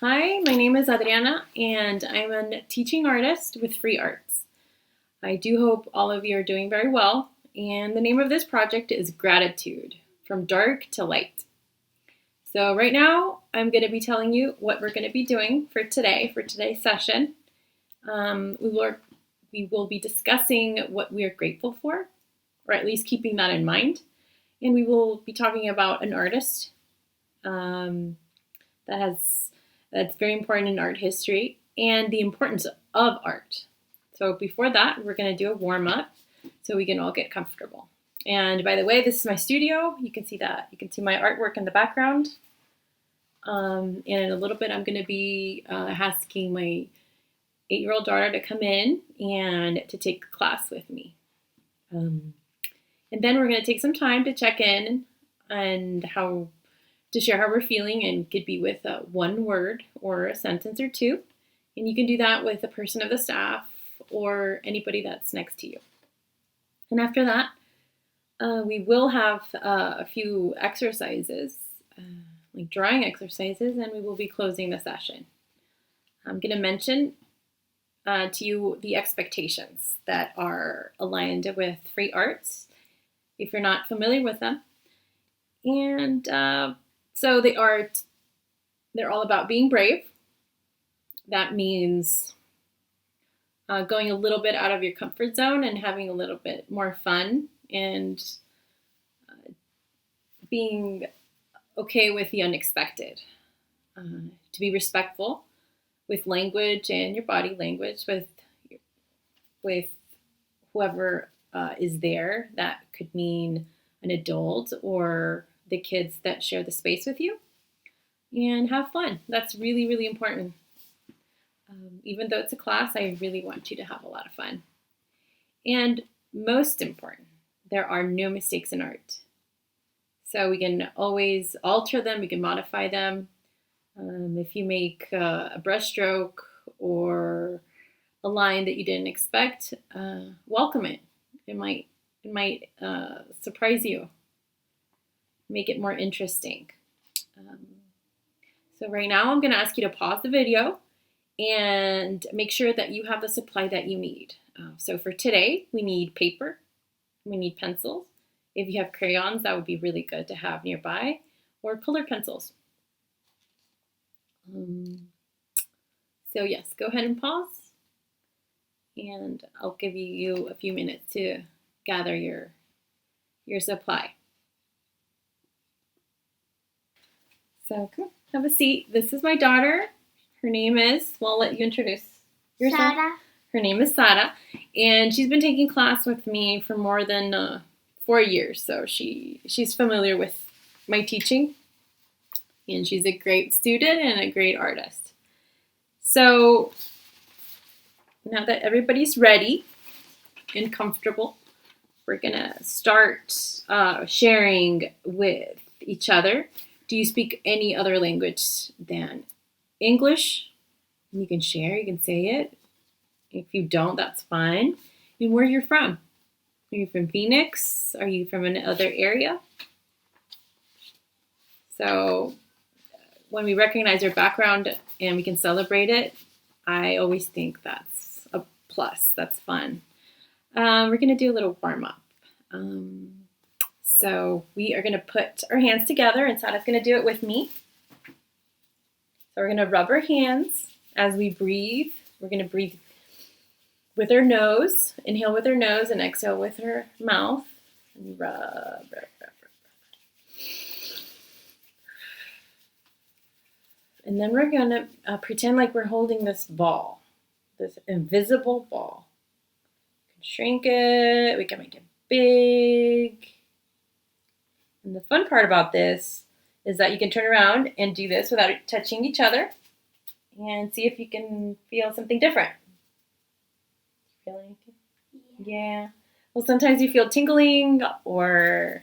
Hi, my name is Adriana, and I'm a teaching artist with Free Arts. I do hope all of you are doing very well, and the name of this project is Gratitude, from dark to light. So right now, I'm going to be telling you what we're going to be doing for today's session. We will be discussing what we are grateful for, or at least keeping that in mind, and we will be talking about an artist that's very important in art history and the importance of art. So before that, we're going to do a warm-up so we can all get comfortable. And by the way, this is my studio. You can see that. You can see my artwork in the background. And in a little bit, I'm going to be asking my 8-year-old daughter to come in and to take a class with me. And then we're going to take some time to check in and to share how we're feeling, and could be with one word or a sentence or two. And you can do that with a person of the staff or anybody that's next to you. And after that, we will have a few exercises, like drawing exercises, and we will be closing the session. I'm going to mention to you the expectations that are aligned with Free Arts, if you're not familiar with them. And so they're all about being brave. That means going a little bit out of your comfort zone and having a little bit more fun, and being okay with the unexpected. To be respectful with language and your body language with whoever is there. That could mean an adult or the kids that share the space with you, and have fun. That's really, really important. Even though it's a class, I really want you to have a lot of fun. And most important, there are no mistakes in art. So we can always alter them, we can modify them. If you make a brush stroke or a line that you didn't expect, welcome it. It might surprise you. Make it more interesting. So right now I'm going to ask you to pause the video and make sure that you have the supply that you need. So for today, we need paper, we need pencils. If you have crayons, that would be really good to have nearby, or colored pencils. So yes, go ahead and pause, and I'll give you a few minutes to gather your supply. So come on, have a seat. This is my daughter. Her name is, well, I'll let you introduce yourself. Sarah. Her name is Sara, and she's been taking class with me for more than 4 years. So she's familiar with my teaching, and she's a great student and a great artist. So now that everybody's ready and comfortable, we're gonna start sharing with each other. Do you speak any other language than English? You can share, you can say it. If you don't, that's fine. And where you're from? Are you from Phoenix? Are you from another area? So when we recognize your background and we can celebrate it, I always think that's a plus. That's fun. We're going to do a little warm-up. So we are going to put our hands together, and Sara's going to do it with me. So we're going to rub our hands as we breathe. We're going to breathe with our nose. Inhale with our nose and exhale with our mouth. And rub. And then we're going to pretend like we're holding this ball, this invisible ball. We can shrink it. We can make it big. And the fun part about this is that you can turn around and do this without touching each other, and see if you can feel something different. Feel anything? Yeah. Well, sometimes you feel tingling, or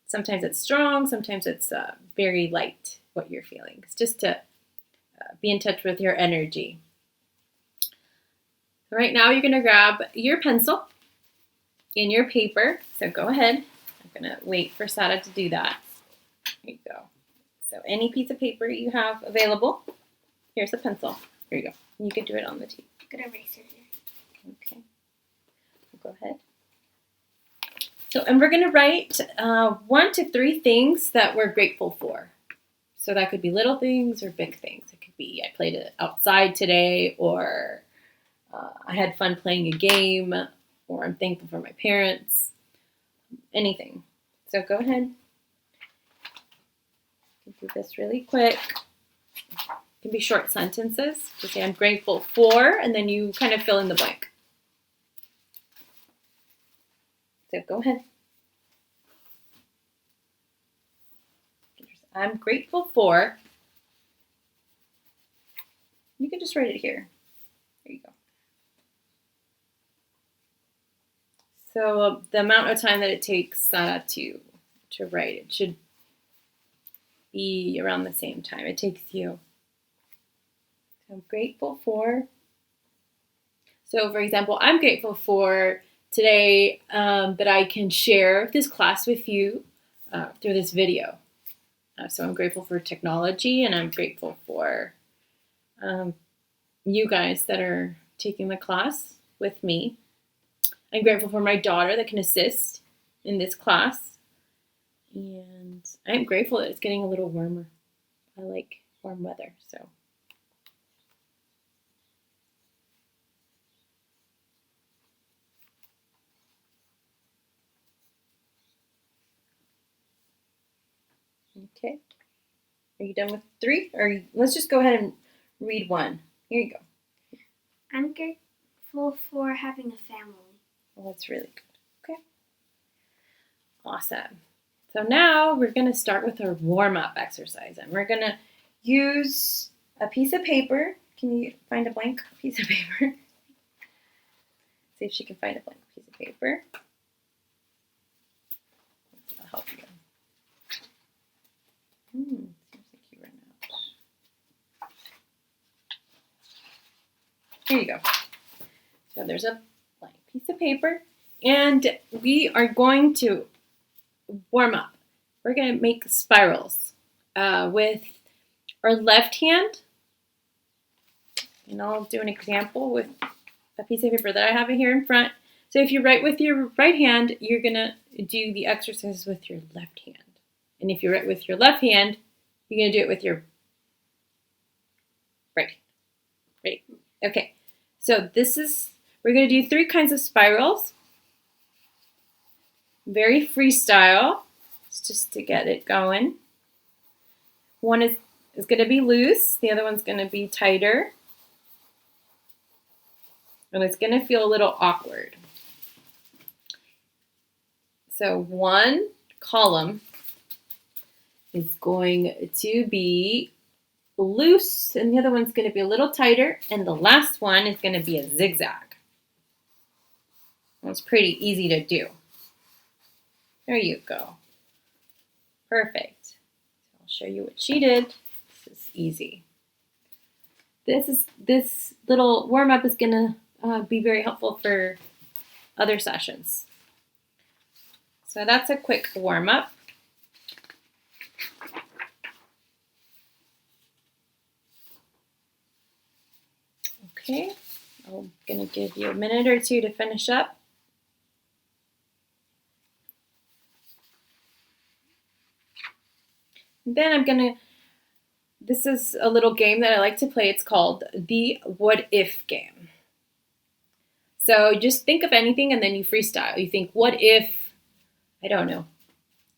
sometimes it's strong, sometimes it's very light, what you're feeling. It's just to be in touch with your energy. Right now, you're going to grab your pencil and your paper. So go ahead. I'm going to wait for Sada to do that. There you go. So any piece of paper you have available, here's a pencil. Here you go. You can do it on the table. Good eraser here. Okay. Go ahead. So, and we're going to write 1 to 3 things that we're grateful for. So that could be little things or big things. It could be I played it outside today, or I had fun playing a game, or I'm thankful for my parents. Anything. So go ahead. You can do this really quick. It can be short sentences. Just say I'm grateful for, and then you kind of fill in the blank. So go ahead. I'm grateful for. You can just write it here. There you go. So the amount of time that it takes to write, it should be around the same time it takes you. So I'm grateful for. So for example, I'm grateful for today that I can share this class with you through this video. So I'm grateful for technology, and I'm grateful for you guys that are taking the class with me. I'm grateful for my daughter that can assist in this class. And I'm grateful that it's getting a little warmer. I like warm weather, so. Okay. Are you done with 3? Or let's just go ahead and read 1. Here you go. I'm grateful for having a family. Well, that's really good. Okay. Awesome. So now we're going to start with our warm-up exercise. And we're going to use a piece of paper. Can you find a blank piece of paper? See if she can find a blank piece of paper. I'll help you. Seems like you ran out. Here you go. So there's a blank piece of paper, and we are going to warm up. We're going to make spirals with our left hand, and I'll do an example with a piece of paper that I have here in front. So if you write with your right hand, you're going to do the exercise with your left hand. And if you write with your left hand, you're going to do it with your right hand. Right? Okay. So we're going to do 3 kinds of spirals. Very freestyle. It's just to get it going. One is going to be loose. The other one's going to be tighter. And it's going to feel a little awkward. So one column is going to be loose, and the other one's going to be a little tighter, and the last one is going to be a zigzag. It's pretty easy to do. There you go. Perfect. I'll show you what she did. This is easy. This little warm-up is going to be very helpful for other sessions. So that's a quick warm-up. Okay, I'm going to give you a minute or 2 to finish up. Then this is a little game that I like to play. It's called the What If game. So just think of anything and then you freestyle. You think, what if, I don't know.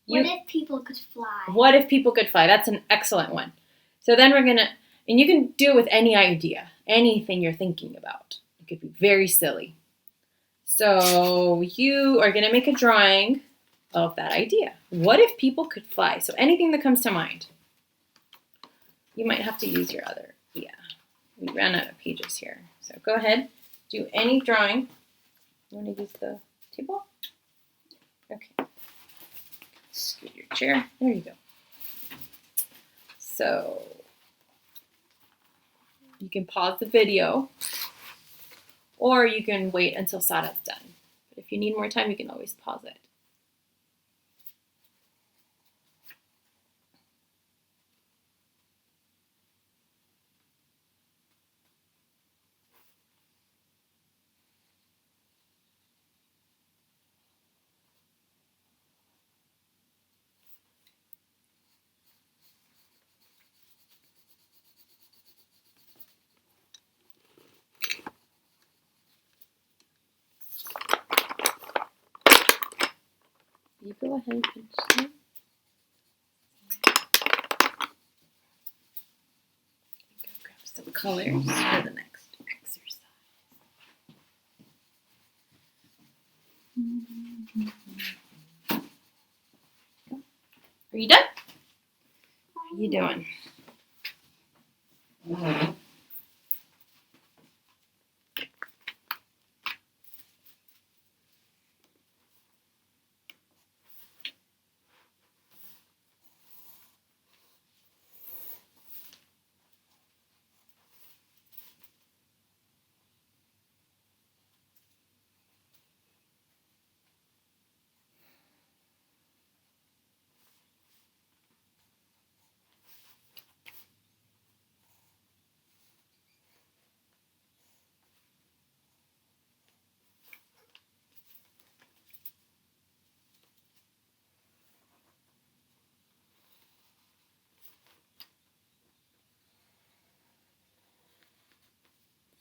What if people could fly? What if people could fly? That's an excellent one. So then and you can do it with any idea, anything you're thinking about. It could be very silly. So you are going to make a drawing of that idea. What if people could fly? So anything that comes to mind. You might have to use your other, we ran out of pages here. So go ahead, do any drawing. You want to use the table? Okay. Scoot your chair. There you go. So you can pause the video, or you can wait until Sada's done. But if you need more time, you can always pause it. You go ahead and pinch them. Go grab some colors for the next exercise. Are you done? How are you doing?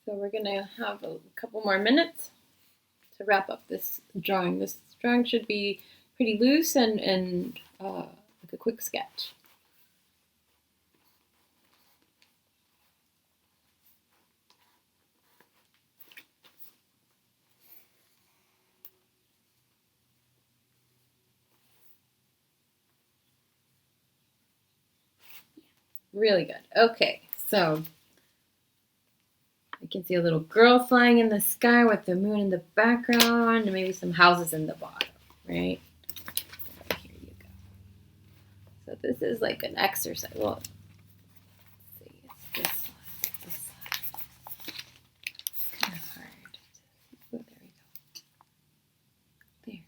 So we're going to have a couple more minutes to wrap up this drawing. This drawing should be pretty loose and like a quick sketch. Really good. Okay, so you can see a little girl flying in the sky with the moon in the background and maybe some houses in the bottom, right? Here you go. So this is like an exercise. Well, let's see, it's this side. It's kind of hard. Oh, there we go. There.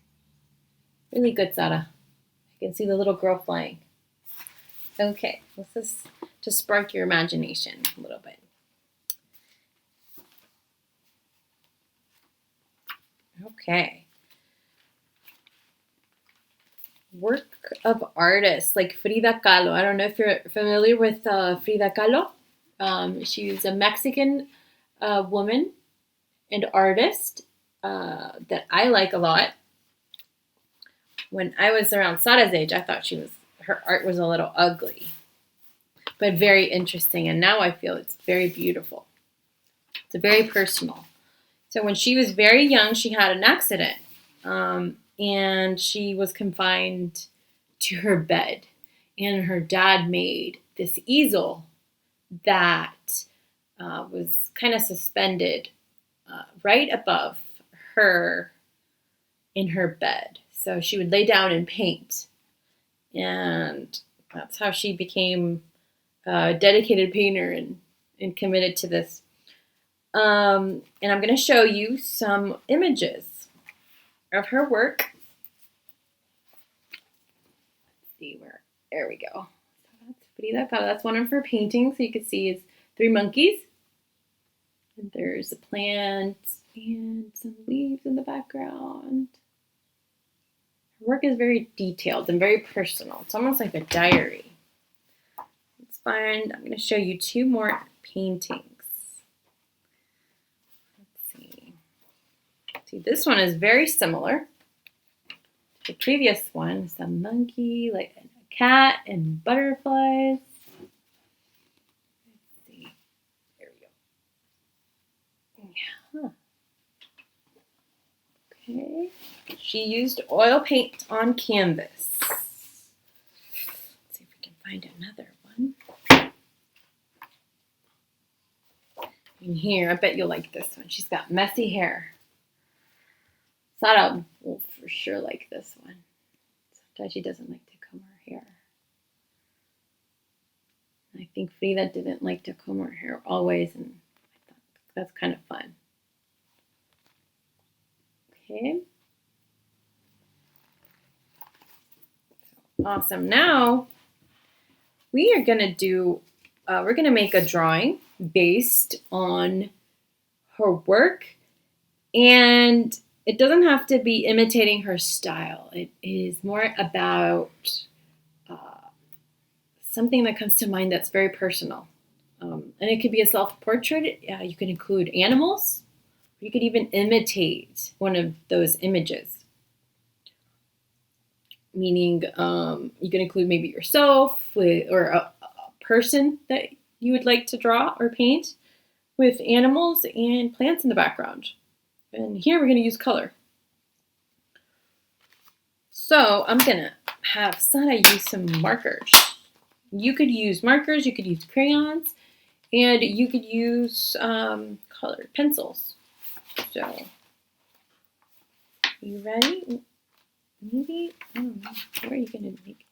Really good, Sada. You can see the little girl flying. Okay, this is to spark your imagination a little bit. Okay. Work of artists like Frida Kahlo. I don't know if you're familiar with Frida Kahlo. She's a Mexican woman and artist that I like a lot. When I was around Sara's age, I thought her art was a little ugly, but very interesting. And now I feel it's very beautiful. It's very personal. So when she was very young, she had an accident, and she was confined to her bed. And her dad made this easel that was kind of suspended right above her in her bed. So she would lay down and paint. And that's how she became a dedicated painter and committed to this. And I'm going to show you some images of her work. Let's see where, there we go. That's one of her paintings. So you can see is 3 monkeys. And there's a plant and some leaves in the background. Her work is very detailed and very personal. It's almost like a diary. Let's find, I'm going to show you 2 more paintings. See, this one is very similar to the previous one. It's a monkey, like a cat, and butterflies. Let's see. There we go. Yeah. Okay. She used oil paint on canvas. Let's see if we can find another one. In here, I bet you'll like this one. She's got messy hair. Sada will for sure like this one. Sometimes she doesn't like to comb her hair. I think Frida didn't like to comb her hair always, and I thought that's kind of fun. Okay. Awesome. Now we are going to we're going to make a drawing based on her work, and it doesn't have to be imitating her style. It is more about something that comes to mind that's very personal. And it could be a self-portrait. You can include animals. You could even imitate one of those images. meaning you can include maybe yourself or a person that you would like to draw or paint with animals and plants in the background. And here we're going to use color. So I'm going to have Sana use some markers. You could use markers, you could use crayons, and you could use colored pencils. So, you ready? Maybe, I don't know, where are you gonna make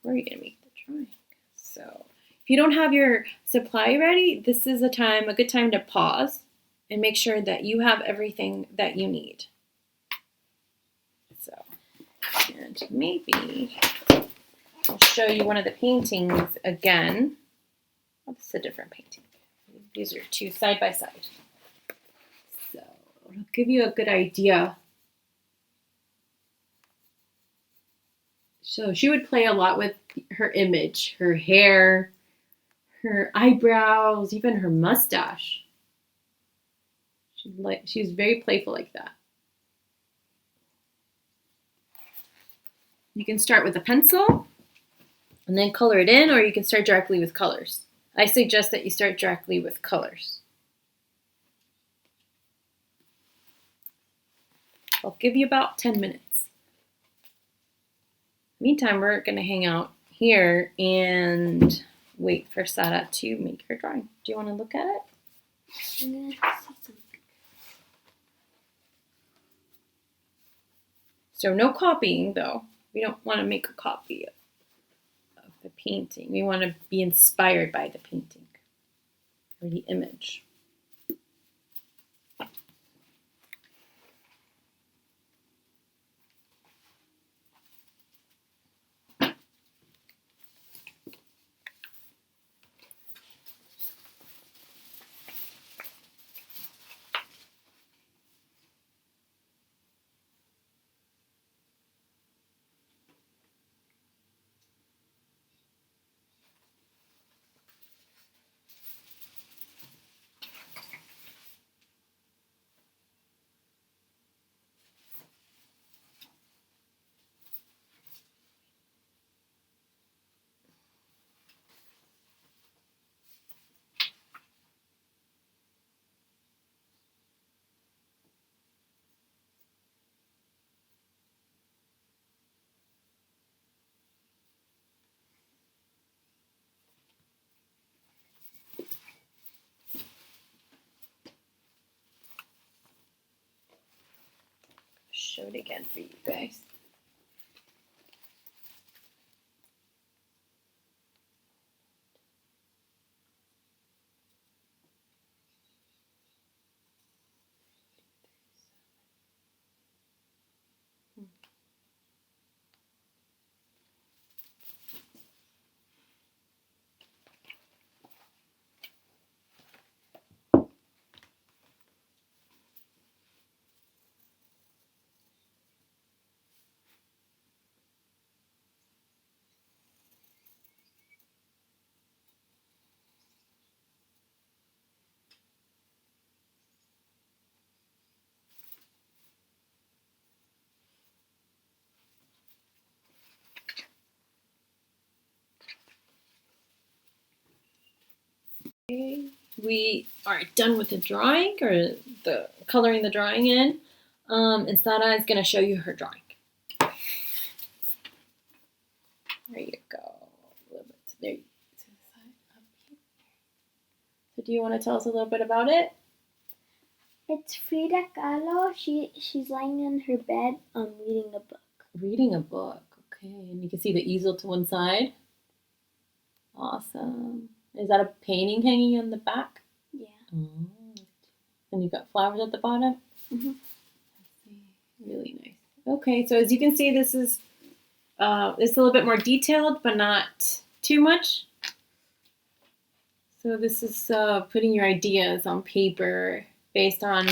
the drawing? So, if you don't have your supply ready, this is a good time to pause and make sure that you have everything that you need. So, and maybe I'll show you one of the paintings again. Oh, this is a different painting. These are two side by side. So, it'll give you a good idea. So she would play a lot with her image, her hair, her eyebrows, even her mustache. She was very playful like that. You can start with a pencil and then color it in, or you can start directly with colors. I suggest that you start directly with colors. I'll give you about 10 minutes. Meantime, we're going to hang out here and wait for Sara to make her drawing. Do you want to look at it? I'm going to see something. So no copying, though. We don't want to make a copy of the painting. We want to be inspired by the painting or the image. Show it again for you guys. Okay, we are done with the drawing, or the coloring the drawing in, and Sana is going to show you her drawing. There you go. A little bit there. To the side, up here. So, do you want to tell us a little bit about it? It's Frida Kahlo. She's lying in her bed reading a book. Reading a book. Okay, and you can see the easel to one side. Awesome. Is that a painting hanging on the back? Yeah. Oh. And you've got flowers at the bottom? Mm-hmm. Really nice. Okay, so as you can see, this is it's a little bit more detailed, but not too much. So this is putting your ideas on paper based on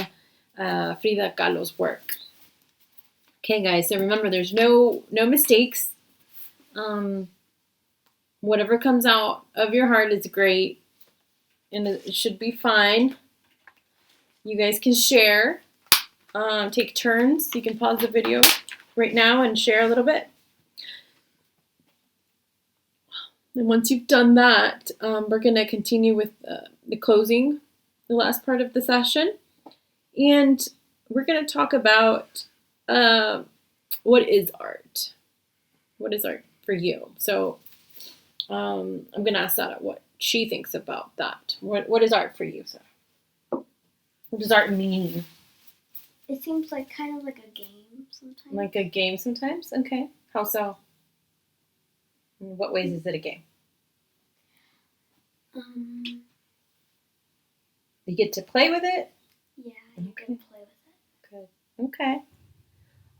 Frida Kahlo's work. Okay, guys, so remember, there's no mistakes. Whatever comes out of your heart is great, and it should be fine. You guys can share, take turns. You can pause the video right now and share a little bit. And once you've done that, we're going to continue with the closing, the last part of the session. And we're going to talk about what is art? What is art for you? So I'm going to ask Sada what she thinks about that. What is art for you, Sada? What does art mean? It seems like kind of like a game sometimes. Like a game sometimes? Okay. How so? In what ways is it a game? You get to play with it? Yeah, you can play with it. Good. Okay.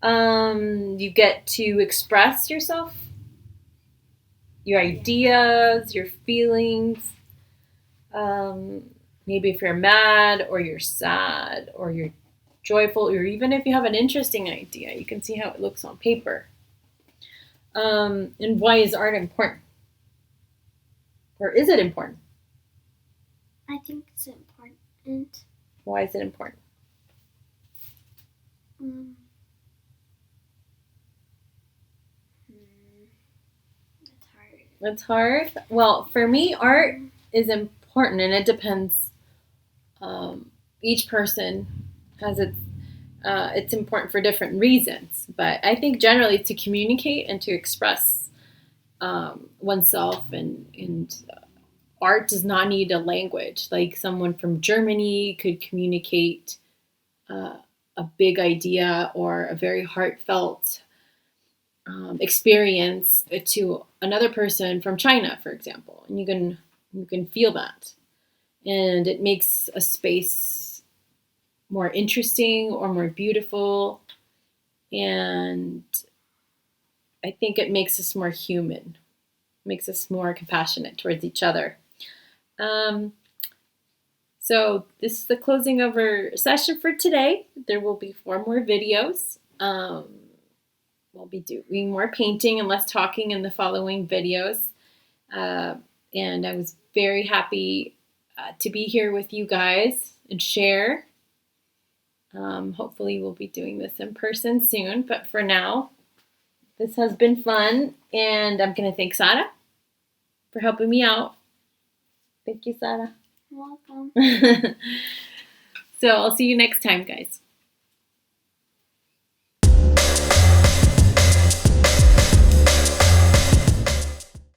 You get to express yourself, your ideas, your feelings. Maybe if you're mad or you're sad or you're joyful, or even if you have an interesting idea, you can see how it looks on paper. And why is art important? Or is it important? I think it's important. Why is it important? That's hard. It's hard. Well, for me, art is important, and it depends. Each person has it's important for different reasons, but I think generally to communicate and to express oneself, and art does not need a language. Like someone from Germany could communicate a big idea or a very heartfelt experience to another person from China, for example, and you can feel that, and it makes a space more interesting or more beautiful, and I think it makes us more human, makes us more compassionate towards each other. So this is the closing of our session for today. There will be 4 more videos. We'll be doing more painting and less talking in the following videos. And I was very happy to be here with you guys and share. Hopefully we'll be doing this in person soon. But for now, this has been fun. And I'm going to thank Sada for helping me out. Thank you, Sada. You're welcome. So I'll see you next time, guys.